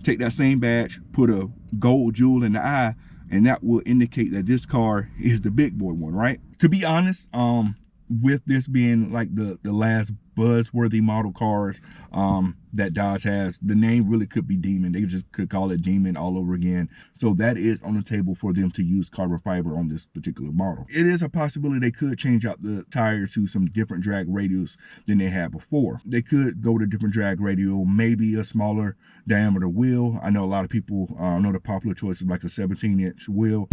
take that same badge, put a gold jewel in the eye, and that will indicate that this car is the big boy one, right? To be honest, with this being like the last buzzworthy model cars that Dodge has, the name really could be Demon. They just could call it Demon all over again. So that is on the table for them to use carbon fiber on this particular model. It is a possibility they could change out the tires to some different drag radius than they had before. They could go to different drag radial, maybe a smaller diameter wheel. I know a lot of people know the popular choice is like a 17-inch wheel.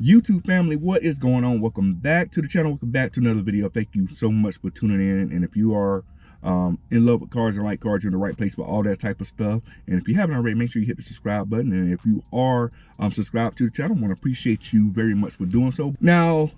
YouTube family, what is going on? Welcome back to the channel. Welcome back to another video. Thank you so much for tuning in. And if you are in love with cars and like cars, you're in the right place for all that type of stuff. And if you haven't already, make sure you hit the subscribe button. And if you are subscribed to the channel, I want to appreciate you very much for doing so. Now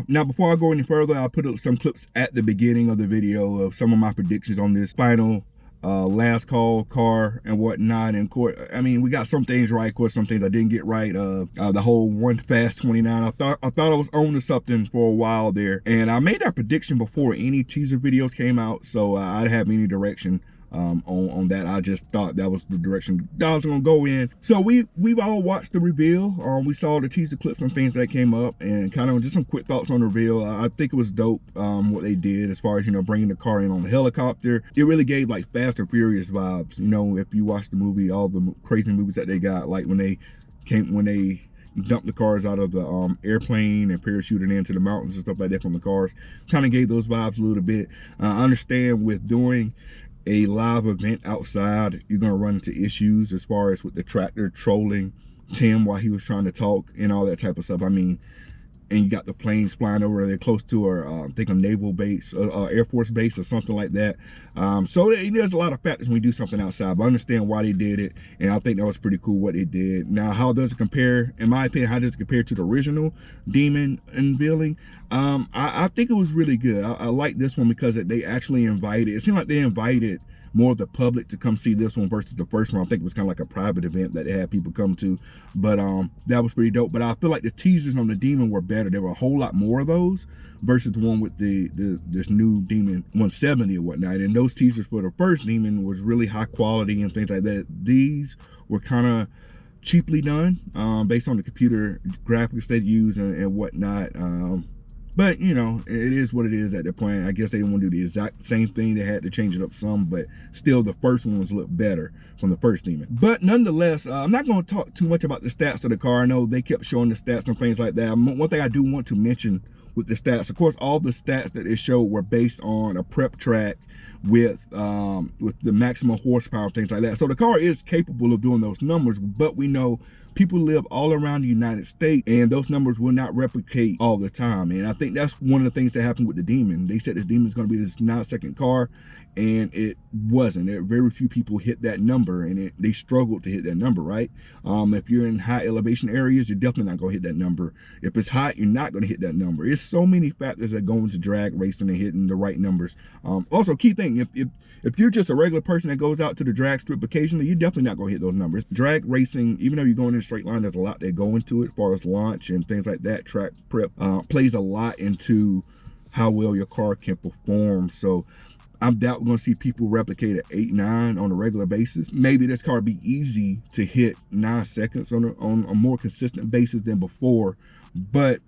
before I go any further, I'll put up some clips at the beginning of the video of some of my predictions on this final last call car and whatnot. And of course, I mean, we got some things right, of course some things I didn't get right. The whole one fast 29, I thought I was on to something for a while there, and I made that prediction before any teaser videos came out, so I didn't have any direction on that. I just thought that was the direction I was gonna go in. So we've all watched the reveal. We saw the teaser clips and things that came up, and kind of just some quick thoughts on the reveal. I think it was dope what they did as far as, you know, bringing the car in on the helicopter. It really gave like Fast and Furious vibes. You know, if you watch the movie, all the crazy movies that they got, like when they dumped the cars out of the airplane and parachuted into the mountains and stuff like that from the cars, kind of gave those vibes a little bit. I understand with doing a live event outside, you're gonna run into issues as far as with the tractor trolling Tim while he was trying to talk and all that type of stuff. I mean, and you got the planes flying over there close to I think a naval base, Air Force base or something like that. So there's a lot of factors when we do something outside, but I understand why they did it, and I think that was pretty cool what they did. Now, how does it compare, in my opinion, how does it compare to the original Demon unveiling? I think it was really good. I like this one because they actually invited, it seemed like they invited more of the public to come see this one versus the first one. I think it was kind of like a private event that they had people come to, but that was pretty dope. But I feel like the teasers on the Demon were better. There were a whole lot more of those versus the one with this new Demon 170 or whatnot. And those teasers for the first Demon was really high quality and things like that. These were kind of cheaply done based on the computer graphics they use and whatnot. But you know, it is what it is at the point. I guess they didn't want to do the exact same thing. They had to change it up some, but still the first ones look better from the first Demon. But nonetheless, I'm not going to talk too much about the stats of the car. I know they kept showing the stats and things like that. One thing I do want to mention with the stats, of course, all the stats that they showed were based on a prep track with the maximum horsepower, things like that. So the car is capable of doing those numbers, but we know people live all around the United States, and those numbers will not replicate all the time. And I think that's one of the things that happened with the Demon. They said this Demon is going to be this 9-second car, and it wasn't. There very few people hit that number, and they struggled to hit that number, right? If you're in high elevation areas, you're definitely not going to hit that number. If it's hot, you're not going to hit that number. It's so many factors that go into drag racing and hitting the right numbers. Also, key thing, if you're just a regular person that goes out to the drag strip occasionally, you're definitely not going to hit those numbers. Drag racing, even though you're going in a straight line, there's a lot that go into it as far as launch and things like that. Track prep plays a lot into how well your car can perform. So I'm doubt we're going to see people replicate at 8-9 on a regular basis. Maybe this car be easy to hit 9 seconds on a more consistent basis than before, but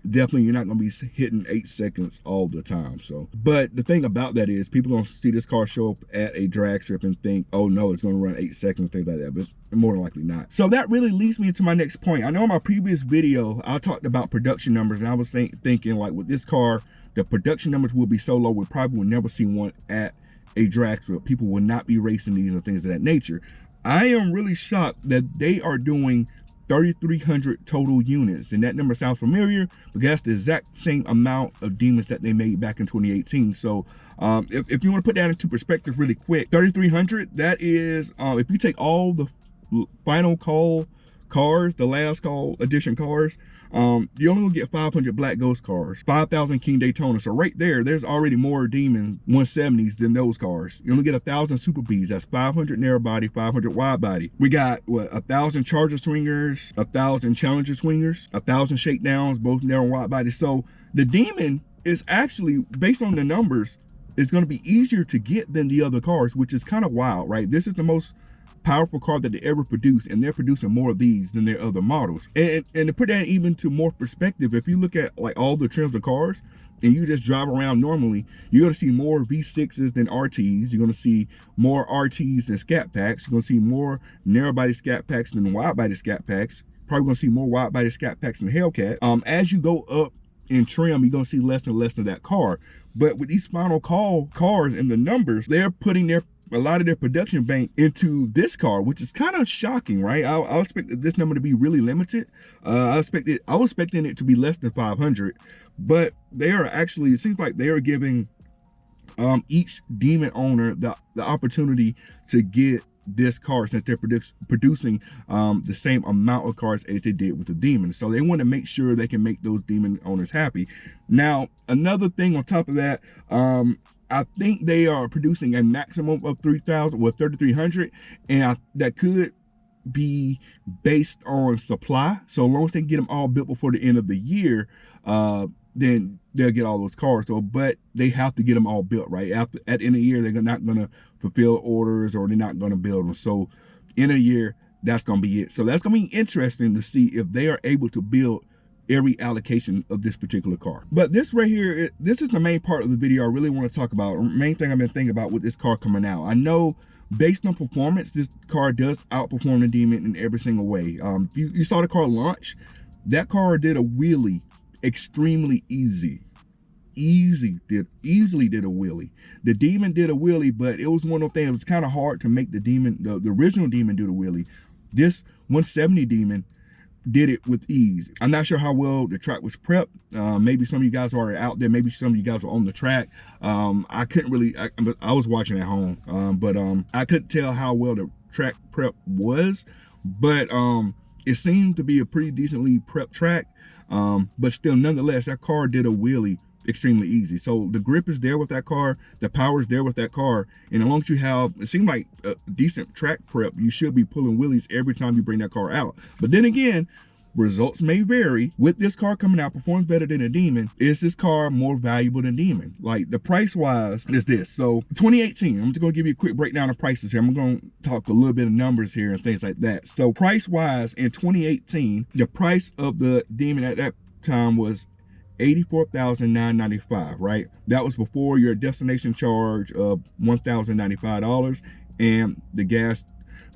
definitely you're not going to be hitting 8 seconds all the time. So, but the thing about that is people don't see this car show up at a drag strip and think, oh no, it's going to run 8 seconds, things like that, but it's more than likely not. So that really leads me into my next point. I know in my previous video I talked about production numbers, and I was thinking like with this car, the production numbers will be so low we probably will never see one at a drag strip. People will not be racing these and things of that nature. I am really shocked that they are doing 3,300 total units, and that number sounds familiar because that's the exact same amount of demons that they made back in 2018. So if you want to put that into perspective really quick, 3,300, that is if you take all the final call cars, the last call edition cars, you only gonna get 500 Black Ghost cars, 5,000 King Daytona. So right there's already more Demon 170s than those cars. You only get 1,000 Super Bs. That's 500 narrow body, 500 wide body. We got what, 1,000 Charger Swingers, 1,000 Challenger Swingers, 1,000 Shakedowns, both narrow and wide body. So the Demon is actually, based on the numbers, it's going to be easier to get than the other cars, which is kind of wild, right? This is the most powerful car that they ever produced, and they're producing more of these than their other models. And to put that even to more perspective, if you look at like all the trims of cars and you just drive around normally, you're going to see more V6s than RTs. You're going to see more RTs than Scat Packs. You're going to see more narrow body Scat Packs than wide body Scat Packs. Probably going to see more wide body Scat Packs than Hellcat. As you go up in trim, you're going to see less and less of that car. But with these final call cars and the numbers, they're putting a lot of their production bank into this car, which is kind of shocking, right? I expected this number to be really limited. I was expecting it to be less than 500, but they are actually, it seems like they are giving each Demon owner the opportunity to get this car, since they're producing the same amount of cars as they did with the Demon. So they want to make sure they can make those Demon owners happy. Now, another thing on top of that, I think they are producing a maximum of 3,000 or 3,300, and that could be based on supply. So long as they can get them all built before the end of the year, then they'll get all those cars. So, but they have to get them all built, right? At the end of the year, they're not going to fulfill orders, or they're not going to build them. So in a year, that's going to be it. So that's going to be interesting to see if they are able to build every allocation of this particular car. But this right here, this is the main part of the video I really want to talk about. The main thing I've been thinking about with this car coming out. I know based on performance, this car does outperform the Demon in every single way. You saw the car launch. That car did a wheelie extremely easily did a wheelie. The Demon did a wheelie, but it was one of those things. It was kind of hard to make the Demon, the original Demon, do the wheelie. This 170 Demon did it with ease. I'm not sure how well the track was prepped. Maybe some of you guys are out there, maybe some of you guys were on the track. I couldn't really, I was watching at home, but I couldn't tell how well the track prep was, but it seemed to be a pretty decently prepped track. But still, nonetheless, that car did a wheelie extremely easy. So the grip is there with that car, the power is there with that car, and as long as you have, it seems like a decent track prep, you should be pulling wheelies every time you bring that car out. But then again, results may vary. With this car coming out, performs better than a Demon. Is this car more valuable than Demon? Like, the price wise is this. So 2018, I'm just gonna give you a quick breakdown of prices here. I'm gonna talk a little bit of numbers here and things like that. So price wise, in 2018, the price of the Demon at that time was $84,995, right? That was before your destination charge of $1,095 and the gas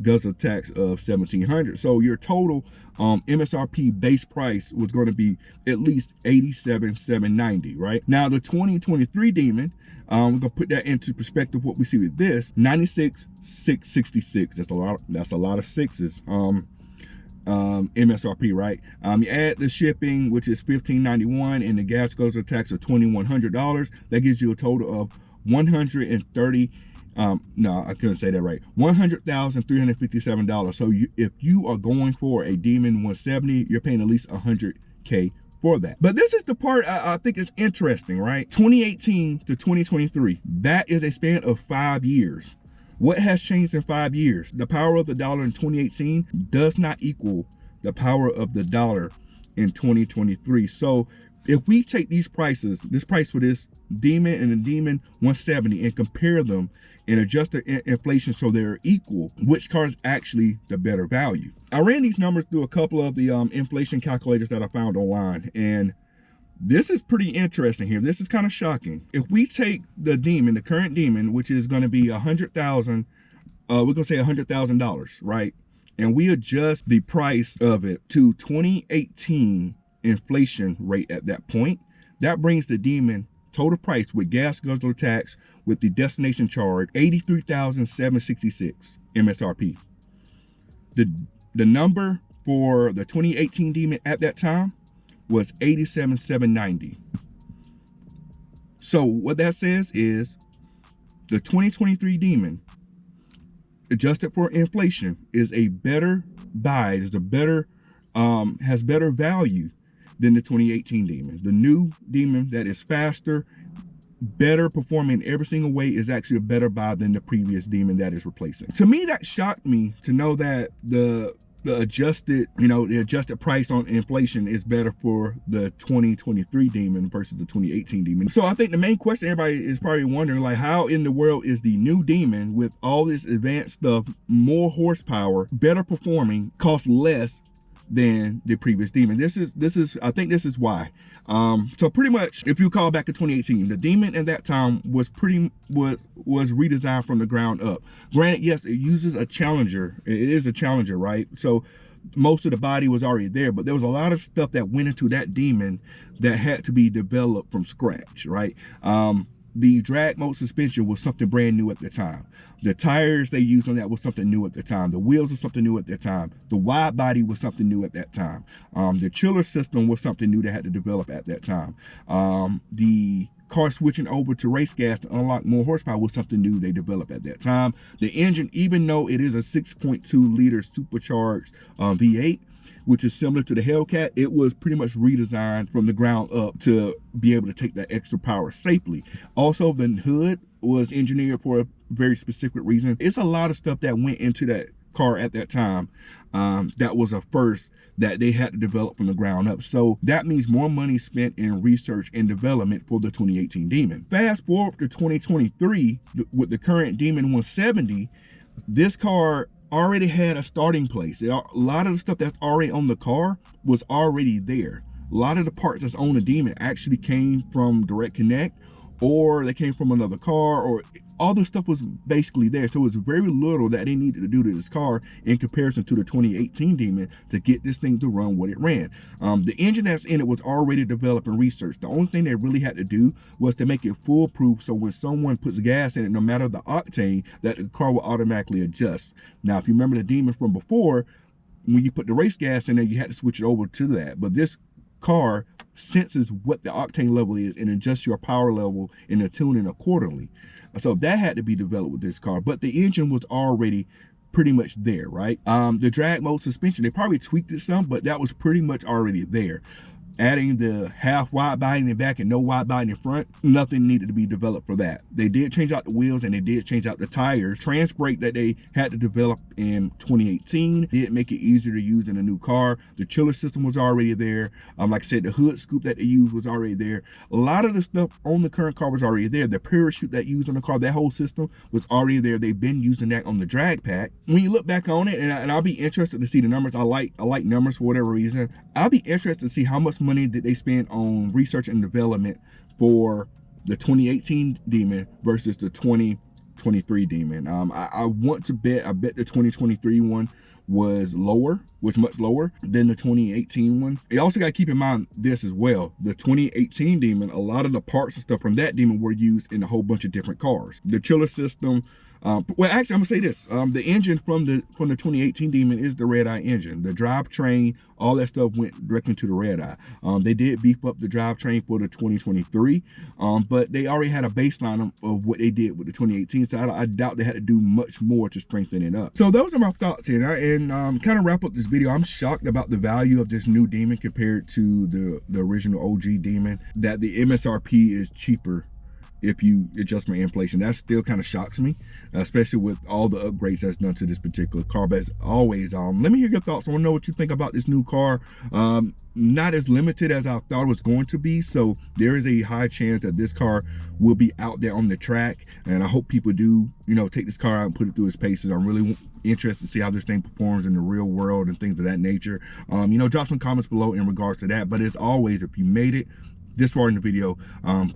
guzzler tax of $1,700. So your total MSRP base price was going to be at least $87,790, right? Now the 2023 Demon, we're gonna put that into perspective. What we see with this, $96,666. That's a lot of sixes. MSRP, right? You add the shipping, which is $1,591, and the gas guzzler tax of $2,100. That gives you a total of $130,000. No, I couldn't say that right. $100,357. So if you are going for a Demon 170, you're paying at least $100K for that. But this is the part I think is interesting, right? 2018 to 2023, that is a span of 5 years. What has changed in 5 years? The power of the dollar in 2018 does not equal the power of the dollar in 2023. So if we take these prices, this price for this Demon and the Demon 170, and compare them and adjust the inflation so they're equal, which car is actually the better value? I ran these numbers through a couple of the inflation calculators that I found online, and this is pretty interesting here. This is kind of shocking. If we take the Demon, the current Demon, which is going to be $100,000, we're going to say $100,000, right? And we adjust the price of it to 2018 inflation rate at that point. That brings the Demon total price with gas guzzler tax, with the destination charge, $83,766 MSRP. The number for the 2018 Demon at that time was $87,790. So what that says is the 2023 Demon, adjusted for inflation, is a better buy, is a better, has better value than the 2018 Demon. The new Demon that is faster, better performing in every single way, is actually a better buy than the previous Demon that is replacing. To me, that shocked me to know that the adjusted, the adjusted price on inflation is better for the 2023 Demon versus the 2018 Demon. So I think the main question everybody is probably wondering, like, how in the world is the new Demon with all this advanced stuff, more horsepower, better performing, cost less than the previous Demon? I think this is why. So pretty much, if you call back to 2018, the Demon at that time was redesigned from the ground up. Granted, yes, it uses a Challenger. It is a Challenger, right? So most of the body was already there, but there was a lot of stuff that went into that Demon that had to be developed from scratch, right? The drag mode suspension was something brand new at the time. The tires they used on that was something new at the time. The wheels was something new at that time. The wide body was something new at that time. The chiller system was something new that had to develop at that time. The car switching over to race gas to unlock more horsepower was something new they developed at that time. The engine, even though it is a 6.2 liter supercharged V8, which is similar to the Hellcat, it was pretty much redesigned from the ground up to be able to take that extra power safely. Also, the hood was engineered for a very specific reason. It's a lot of stuff that went into that car at that time that was a first that they had to develop from the ground up. So that means more money spent in research and development for the 2018 Demon. Fast forward to 2023 with the current Demon 170, this car already had a starting place. A lot of the stuff that's already on the car was already there. A lot of the parts that's on the Demon actually came from Direct Connect, or they came from another car, or all the stuff was basically there. So it was very little that they needed to do to this car in comparison to the 2018 Demon to get this thing to run what it ran. The engine that's in it was already developed and researched. The only thing they really had to do was to make it foolproof, so when someone puts gas in it, no matter the octane, that the car will automatically adjust. Now, if you remember the Demon from before, when you put the race gas in there, you had to switch it over to that. But this car senses what the octane level is and adjusts your power level in the tuning accordingly. So that had to be developed with this car, but the engine was already pretty much there, right? The drag mode suspension, they probably tweaked it some, but that was pretty much already there. Adding the half wide body in the back and no wide body in the front, nothing needed to be developed for that. They did change out the wheels and they did change out the tires. Trans brake that they had to develop in 2018 did make it easier to use in a new car. The chiller system was already there. Like I said, the hood scoop that they used was already there. A lot of the stuff on the current car was already there. The parachute that used on the car, that whole system was already there. They've been using that on the drag pack. When you look back on it, and I'll be interested to see the numbers. I like numbers for whatever reason. I'll be interested to see how much money did they spend on research and development for the 2018 Demon versus the 2023 Demon. I want to bet, I bet the 2023 one was much lower than the 2018 one. You also got to keep in mind this as well. The 2018 Demon, a lot of the parts and stuff from that Demon were used in a whole bunch of different cars. The chiller system, well, actually, I'm gonna say this: the engine from the 2018 Demon is the red eye engine. The drivetrain, all that stuff went directly to the red eye. They did beef up the drivetrain for the 2023, but they already had a baseline of what they did with the 2018. So I doubt they had to do much more to strengthen it up. So those are my thoughts here, and kind of wrap up this video. I'm shocked about the value of this new Demon compared to the original OG Demon. That the MSRP is cheaper if you adjust for inflation. That still kind of shocks me, especially with all the upgrades that's done to this particular car. But as always, let me hear your thoughts. I want to know what you think about this new car. Not as limited as I thought it was going to be, so there is a high chance that this car will be out there on the track, and I hope people do, take this car out and put it through its paces. I'm really interested to see how this thing performs in the real world and things of that nature. Drop some comments below in regards to that. But as always, if you made it this far in the video,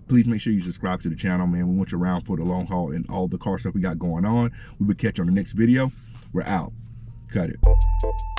please make sure you subscribe to the channel, man. We want you around for the long haul and all the car stuff we got going on. We will catch you on the next video. We're out. Cut it.